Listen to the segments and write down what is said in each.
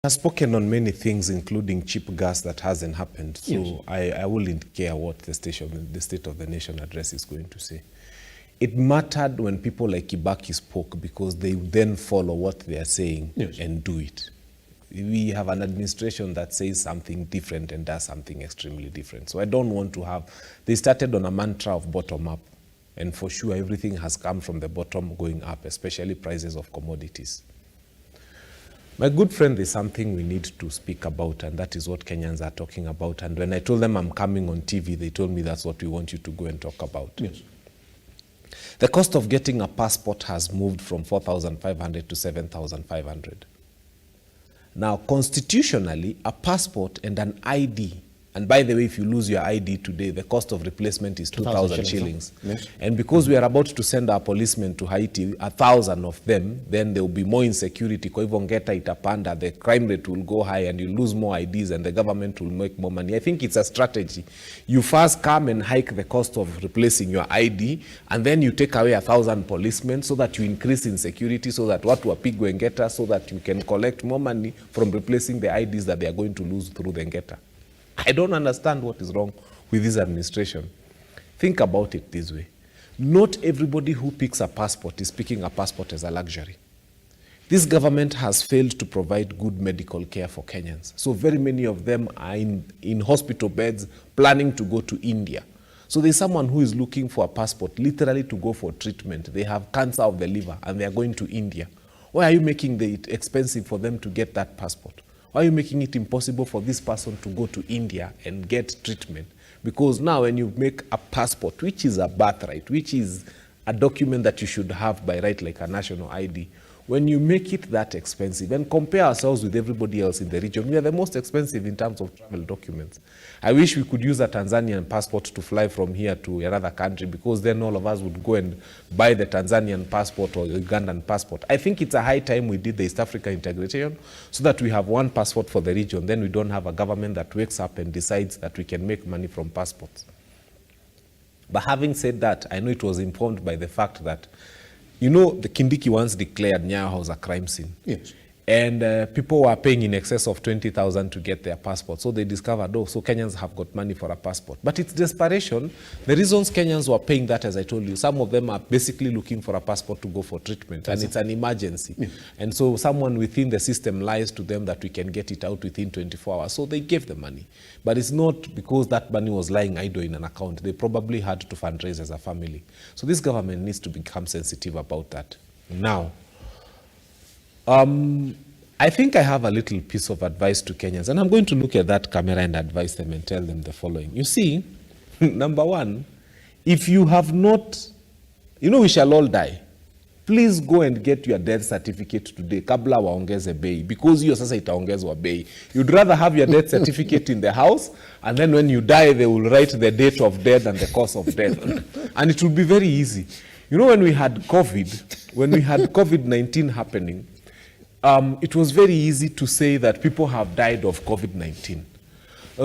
Has spoken on many things, including cheap gas that hasn't happened. So yes. I wouldn't care what the State of the Nation address is going to say. It mattered when people like Kibaki spoke because they then follow what they are saying yes. and do it. We have an administration that says something different and does something extremely different. So I don't want to have, they started on a mantra of bottom up. And for sure, everything has come from the bottom going up, especially prices of commodities. My good friend, there's something we need to speak about, and that is what Kenyans are talking about. And when I told them I'm coming on TV, they told me that's what we want you to go and talk about. Yes. The cost of getting a passport has moved from 4,500 to 7,500. Now, constitutionally, a passport and an ID, and by the way, if you lose your ID today, the cost of replacement is 2,000 shillings. Yes. And because we are about to send our policemen to Haiti, 1,000 of them, then there will be more insecurity. Kwa hivyo ngeta itapanda, the crime rate will go high, and you lose more IDs, and the government will make more money. I think it's a strategy. You first come and hike the cost of replacing your ID, and then you take away 1,000 policemen so that you increase insecurity, so that watu wapigwe ngeta, so that you can collect more money from replacing the IDs that they are going to lose through the ngeta. I don't understand what is wrong with this administration. Think about it this way. Not everybody who picks a passport is picking a passport as a luxury. This government has failed to provide good medical care for Kenyans. So very many of them are in hospital beds planning to go to India. So there's someone who is looking for a passport literally to go for treatment. They have cancer of the liver and they are going to India. Why are you making it expensive for them to get that passport? Why are you making it impossible for this person to go to India and get treatment? Because now when you make a passport, which is a birthright, which is a document that you should have by right, like a national ID, when you make it that expensive and compare ourselves with everybody else in the region, we are the most expensive in terms of travel documents. I wish we could use a Tanzanian passport to fly from here to another country, because then all of us would go and buy the Tanzanian passport or the Ugandan passport. I think it's a high time we did the East Africa integration so that we have one passport for the region. Then we don't have a government that wakes up and decides that we can make money from passports. But having said that, I know it was informed by the fact that, you know, the Kindiki once declared Nyayo House a crime scene. Yes. And people were paying in excess of 20,000 to get their passport. So they discovered, oh, so Kenyans have got money for a passport. But it's desperation. The reasons Kenyans were paying that, as I told you, some of them are basically looking for a passport to go for treatment. And it's an emergency. Yeah. And so someone within the system lies to them that we can get it out within 24 hours. So they gave the money. But it's not because that money was lying idle in an account. They probably had to fundraise as a family. So this government needs to become sensitive about that. Now, I think I have a little piece of advice to Kenyans, and I'm going to look at that camera and advise them and tell them the following. You see, number one, if you have not, you know, we shall all die. Please go and get your death certificate today, kabla waongeze bei, because hiyo sasa itaongezwa bei. You'd rather have your death certificate in the house, and then when you die, they will write the date of death and the cause of death. And it will be very easy. You know, when we had COVID-19 happening, it was very easy to say that people have died of COVID-19.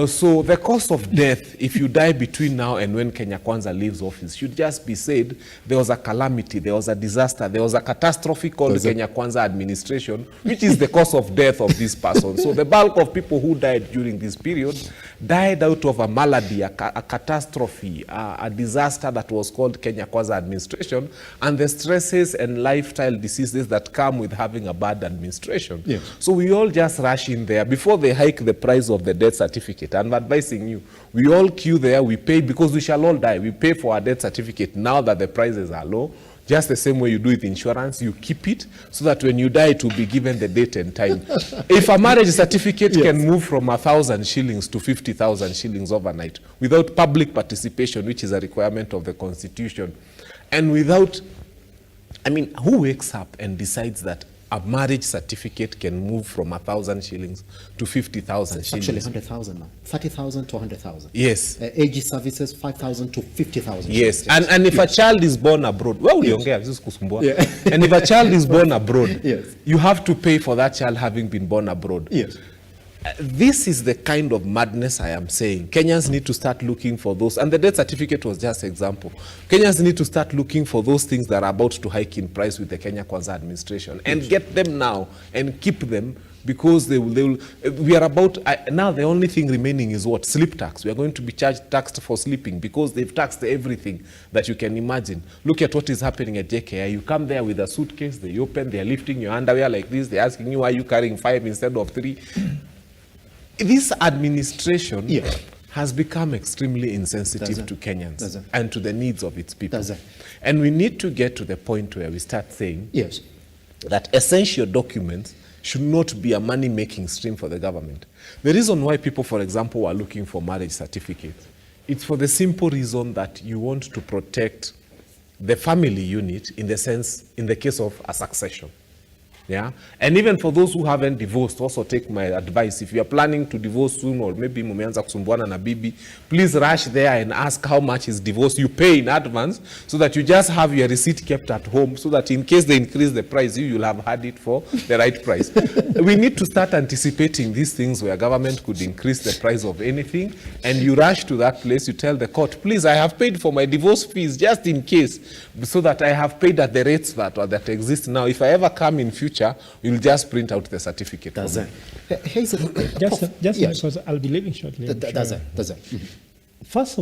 So the cause of death, if you die between now and when Kenya Kwanza leaves office, should just be said there was a calamity, there was a disaster, there was a catastrophe called Kenya Kwanza administration, which is the cause of death of this person. So the bulk of people who died during this period died out of a malady, a catastrophe, a disaster that was called Kenya Kwanza administration, and the stresses and lifestyle diseases that come with having a bad administration. Yes. So we all just rush in there before they hike the price of the death certificate. I'm advising you, we all queue there, we pay, because we shall all die. We pay for our death certificate now that the prices are low. Just the same way you do with insurance, you keep it so that when you die, it will be given the date and time. If a marriage certificate can move from 1,000 shillings to 50,000 shillings overnight without public participation, which is a requirement of the Constitution, and without, I mean, who wakes up and decides that a marriage certificate can move from 1,000 shillings to 50,000 shillings? Actually, 100,000 now. 30,000 to 100,000. Yes. AG services, 5,000 to 50,000. Yes. And if a child is born abroad, well, and if a child is born abroad, yes, you have to pay for that child having been born abroad. Yes. This is the kind of madness I am saying. Kenyans need to start looking for those. And the death certificate was just an example. Kenyans need to start looking for those things that are about to hike in price with the Kenya Kwanza administration and get them now and keep them because they will we are about, now the only thing remaining is what? Sleep tax. We are going to be taxed for sleeping because they've taxed everything that you can imagine. Look at what is happening at JKI. You come there with a suitcase, they open, they are lifting your underwear like this, they're asking you why you carrying 5 instead of 3. This administration has become extremely insensitive to Kenyans and to the needs of its people. And we need to get to the point where we start saying that essential documents should not be a money-making stream for the government. The reason why people, for example, are looking for marriage certificates, it's for the simple reason that you want to protect the family unit in the sense, in the case of a succession. Yeah, and even for those who haven't divorced, also take my advice. If you are planning to divorce soon, or maybe mumeanza kusumbuana na bibi, please rush there and ask how much is divorce. You pay in advance so that you just have your receipt kept at home, so that in case they increase the price, you'll have had it for the right price. We need to start anticipating these things where government could increase the price of anything, and you rush to that place, you tell the court, please, I have paid for my divorce fees just in case, so that I have paid at the rates that exist now. If I ever come in future, you'll just print out the certificate. Just because I'll be leaving shortly. Does it? First of